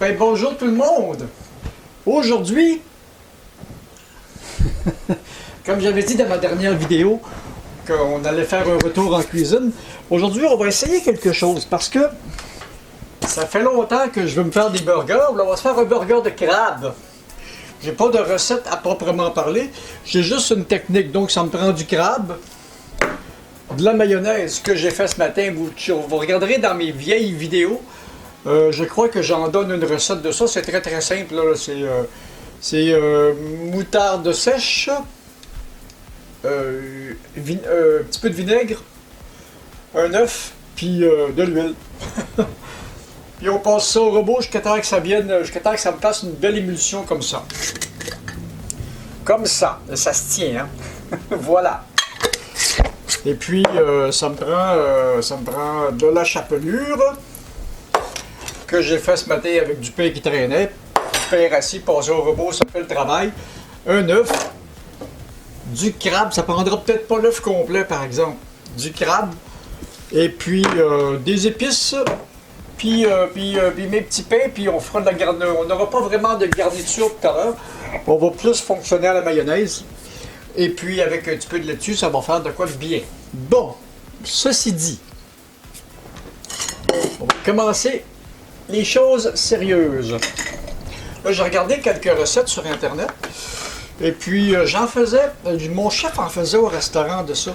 Ben bonjour tout le monde! Aujourd'hui, comme j'avais dit dans ma dernière vidéo, qu'on allait faire un retour en cuisine, aujourd'hui on va essayer quelque chose parce que ça fait longtemps que je veux me faire des burgers. Là, on va se faire un burger de crabe. J'ai pas de recette à proprement parler, j'ai juste une technique. Donc ça me prend du crabe, de la mayonnaise que j'ai fait ce matin. Vous regarderez dans mes vieilles vidéos. Je crois que j'en donne une recette de ça. C'est très très simple. C'est moutarde sèche, un petit peu de vinaigre, un œuf, puis de l'huile. Puis on passe ça au robot jusqu'à temps que ça vienne, jusqu'à temps que ça me fasse une belle émulsion comme ça. Comme ça. Ça se tient, hein? Voilà. Et puis ça me prend de la chapelure que j'ai fait ce matin avec du pain qui traînait. Du pain rassis, passé au robot, ça fait le travail. Un œuf, du crabe, ça prendra peut-être pas l'œuf complet par exemple. Du crabe, et puis des épices, puis mes petits pains, puis on fera de la garniture. On n'aura pas vraiment de garniture tout à l'heure. On va plus fonctionner à la mayonnaise. Et puis avec un petit peu de laitue, ça va faire de quoi de bien. Bon, ceci dit, on va commencer les choses sérieuses. Là, j'ai regardé quelques recettes sur Internet. Et puis, j'en faisais, mon chef en faisait au restaurant de ça.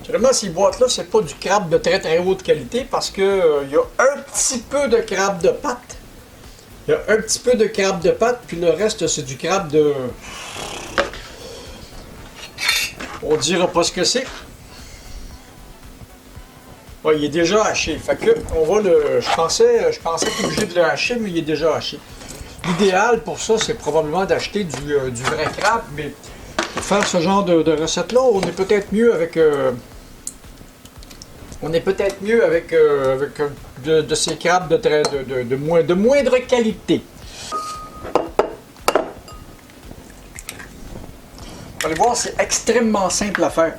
Vraiment, ces boîtes-là, c'est pas du crabe de très très haute qualité parce que il y a un petit peu de crabe de pâte. Il y a un petit peu de crabe de pâte, puis le reste, c'est du crabe de... On dira pas ce que c'est. Ouais, il est déjà haché. Fait que on va le. Je pensais être obligé de le hacher, mais il est déjà haché. L'idéal pour ça, c'est probablement d'acheter du vrai crabe, mais pour faire ce genre de recette-là, on est peut-être mieux avec. De ces crabes de moindre qualité. Vous allez voir, c'est extrêmement simple à faire.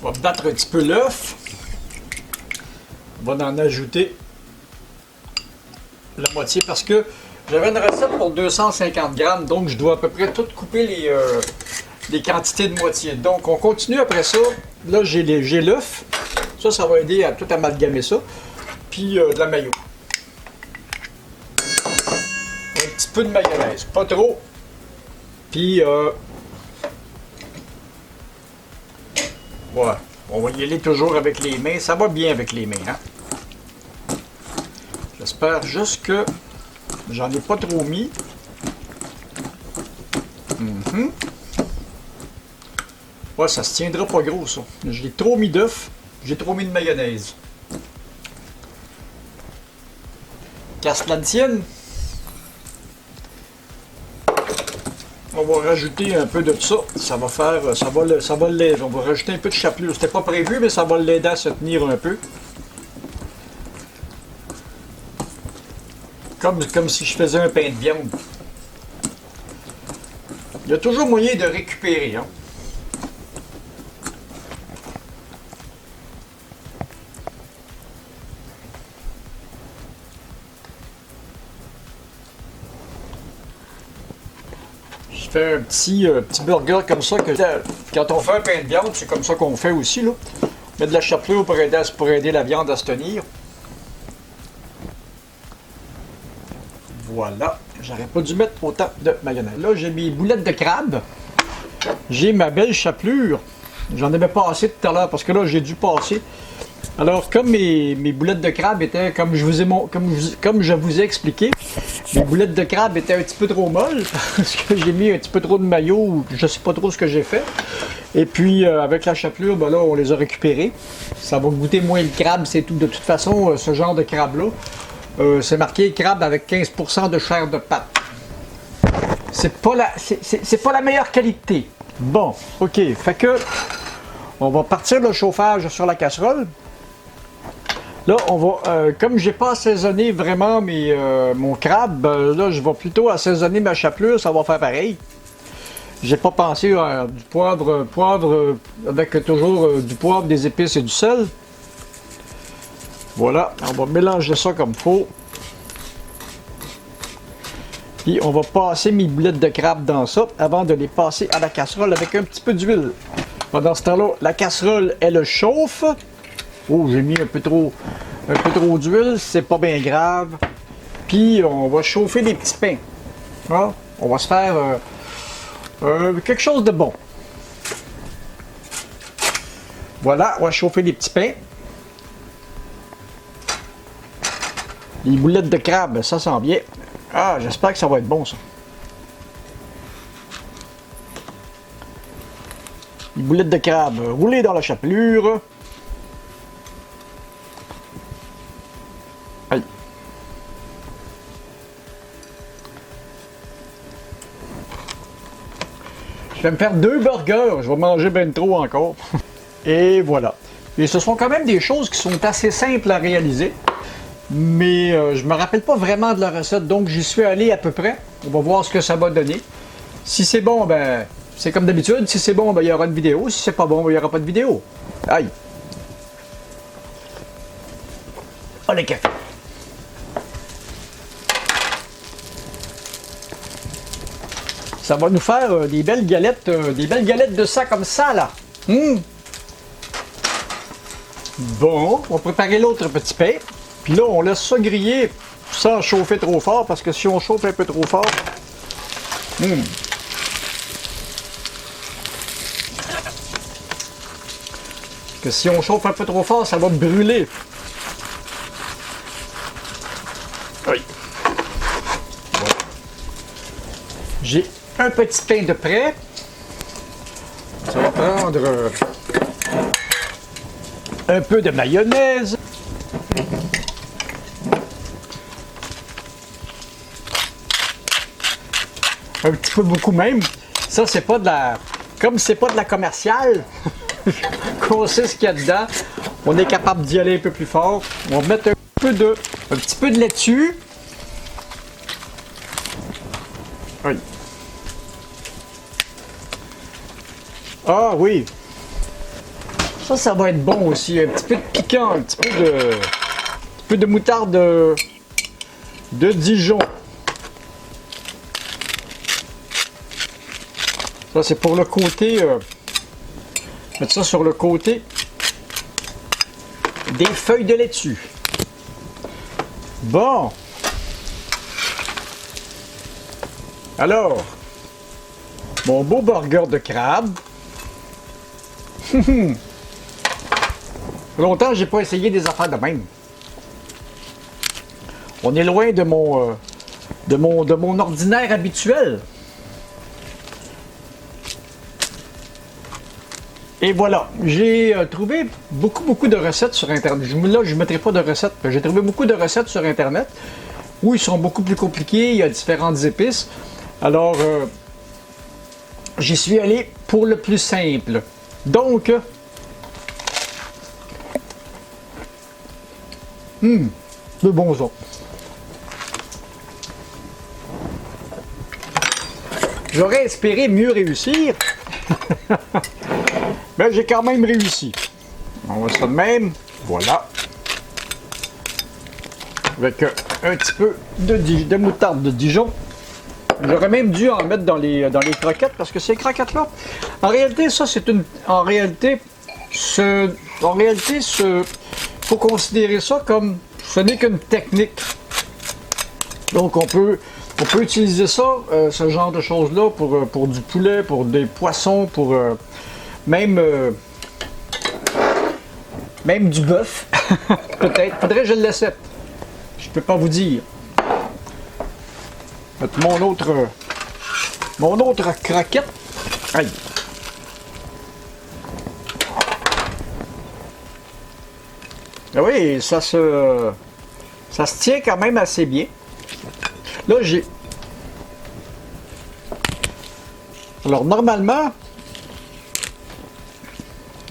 On va battre un petit peu l'œuf. On va en ajouter la moitié parce que j'avais une recette pour 250 grammes, donc je dois à peu près tout couper les quantités de moitié. Donc on continue après ça. Là j'ai l'œuf. Ça va aider à tout amalgamer ça. Puis de la mayo. Un petit peu de mayonnaise, pas trop. Puis ouais, on va y aller toujours avec les mains. Ça va bien avec les mains, hein? J'espère juste que j'en ai pas trop mis. Ouais, ça se tiendra pas gros, ça. J'ai trop mis d'œuf, j'ai trop mis de mayonnaise. Qu'à cela ne tienne, on va rajouter un peu de ça. Ça va l'aider. On va rajouter un peu de chapelure. C'était pas prévu, mais ça va l'aider à se tenir un peu. Comme si je faisais un pain de viande. Il y a toujours moyen de récupérer, hein. Je fais un petit burger comme ça. Quand on fait un pain de viande, c'est comme ça qu'on fait aussi, là. On met de la chapelure pour aider la viande à se tenir. Voilà. J'aurais pas dû mettre autant de mayonnaise. Là, j'ai mes boulettes de crabe. J'ai ma belle chapelure. J'en avais pas assez tout à l'heure parce que là, j'ai dû passer. Alors, comme mes boulettes de crabe étaient, comme je vous ai expliqué, mes boulettes de crabe étaient un petit peu trop molles parce que j'ai mis un petit peu trop de mayo ou je sais pas trop ce que j'ai fait. Et puis, avec la chapelure, ben là, on les a récupérés. Ça va goûter moins le crabe, c'est tout. De toute façon, ce genre de crabe-là, c'est marqué crabe avec 15% de chair de pâte. C'est pas la meilleure qualité. Bon, ok. Fait que on va partir le chauffage sur la casserole. Là, on va, comme j'ai pas assaisonné vraiment mon crabe, là, je vais plutôt assaisonner ma chapelure, ça va faire pareil. J'ai pas pensé à du poivre avec toujours du poivre, des épices et du sel. Voilà, on va mélanger ça comme il faut. Puis on va passer mes boulettes de crabe dans ça avant de les passer à la casserole avec un petit peu d'huile. Pendant ce temps-là, la casserole, elle chauffe. Oh, j'ai mis un peu trop d'huile, c'est pas bien grave. Puis on va chauffer des petits pains. Ah, on va se faire quelque chose de bon. Voilà, on va chauffer des petits pains. Les boulettes de crabe, ça sent bien. Ah, j'espère que ça va être bon, ça. Les boulettes de crabe roulées dans la chapelure. Aïe. Je vais me faire 2 burgers. Je vais manger ben trop encore. Et voilà. Et ce sont quand même des choses qui sont assez simples à réaliser. Mais je me rappelle pas vraiment de la recette, donc j'y suis allé à peu près. On va voir ce que ça va donner. Si c'est bon, ben c'est comme d'habitude. Si c'est bon, ben il y aura une vidéo. Si c'est pas bon, ben il n'y aura pas de vidéo. Aïe! Oh, les cafés! Ça va nous faire des belles galettes de ça comme ça, là. Bon, on va préparer l'autre petit pain. Puis là, on laisse ça griller sans chauffer trop fort, parce que si on chauffe un peu trop fort, que si on chauffe un peu trop fort, ça va brûler. Oui. Voilà. J'ai un petit pain de prêt. Ça va prendre un peu de mayonnaise. Un petit peu beaucoup même. Ça, c'est pas de la... Comme c'est pas de la commerciale, qu'on sait ce qu'il y a dedans, on est capable d'y aller un peu plus fort. On va mettre un petit peu de laitue. Oui. Ah oui. Ça va être bon aussi. Un petit peu de piquant, un petit peu de moutarde de Dijon. Ça, c'est pour le côté, mettre ça sur le côté des feuilles de laitue. Bon. Alors, mon beau burger de crabe. Ça fait longtemps que j'ai pas essayé des affaires de même. On est loin de mon ordinaire habituel. Et voilà, j'ai trouvé beaucoup de recettes sur Internet. Là, je ne mettrai pas de recettes. J'ai trouvé beaucoup de recettes sur Internet où ils sont beaucoup plus compliqués, il y a différentes épices. Alors, j'y suis allé pour le plus simple. Donc, de bon ça. J'aurais espéré mieux réussir. Mais j'ai quand même réussi. On va ça de même. Voilà. Avec un petit peu de moutarde de Dijon. J'aurais même dû en mettre dans les croquettes, parce que ces croquettes-là, en réalité, ça c'est une... En réalité, faut considérer ça comme... Ce n'est qu'une technique. Donc on peut utiliser ça, ce genre de choses-là, pour du poulet, pour des poissons, pour... Même du bœuf, peut-être. Faudrait que je le laisse. Je peux pas vous dire. Mettre mon autre croquette. Aïe. Ah oui, ça se tient quand même assez bien. Là, j'ai... Alors, normalement...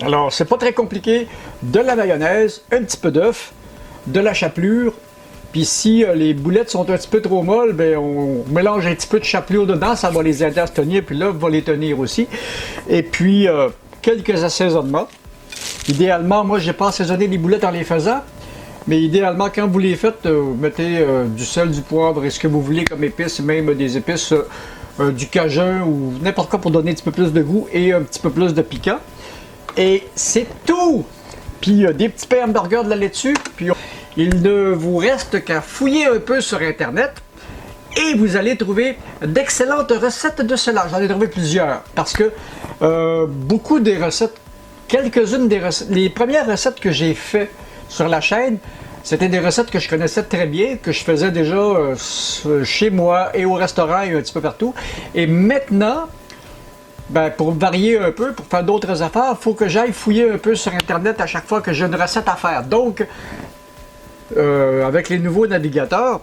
Alors, c'est pas très compliqué. De la mayonnaise, un petit peu d'œuf. de la chapelure. Puis si les boulettes sont un petit peu trop molles, ben on mélange un petit peu de chapelure dedans, ça va les aider à se tenir, puis l'œuf va les tenir aussi. Et puis quelques assaisonnements. Idéalement, moi j'ai pas assaisonné les boulettes en les faisant, mais idéalement quand vous les faites, vous mettez du sel, du poivre et ce que vous voulez comme épices, même des épices, du cajun ou n'importe quoi pour donner un petit peu plus de goût et un petit peu plus de piquant. Et c'est tout! Puis des petits pains hamburgers de la laitue, puis il ne vous reste qu'à fouiller un peu sur Internet et vous allez trouver d'excellentes recettes de cela. J'en ai trouvé plusieurs parce que beaucoup des recettes, quelques-unes des recettes, les premières recettes que j'ai faites sur la chaîne, c'était des recettes que je connaissais très bien, que je faisais déjà chez moi et au restaurant et un petit peu partout. Et maintenant, ben, pour varier un peu, pour faire d'autres affaires, il faut que j'aille fouiller un peu sur Internet à chaque fois que j'ai une recette à faire. Donc, avec les nouveaux navigateurs,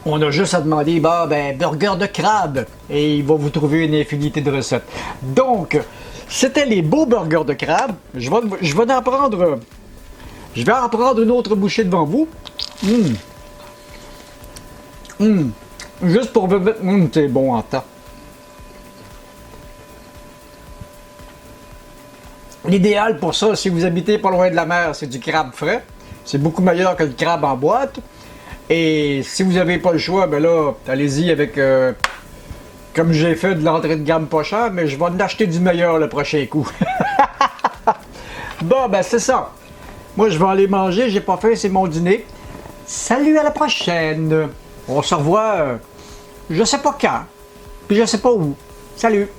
on a juste à demander burger de crabe et il va vous trouver une infinité de recettes. Donc, c'était les beaux burgers de crabe. Je vais en prendre une autre bouchée devant vous. Juste pour vous mettre... c'est bon en temps. L'idéal pour ça, si vous habitez pas loin de la mer, c'est du crabe frais. C'est beaucoup meilleur que le crabe en boîte. Et si vous n'avez pas le choix, ben là, allez-y avec, comme j'ai fait, de l'entrée de gamme pas cher, mais je vais en acheter du meilleur le prochain coup. Bon, ben c'est ça. Moi, je vais aller manger, j'ai pas faim, c'est mon dîner. Salut, à la prochaine. On se revoit, je sais pas quand, puis je sais pas où. Salut.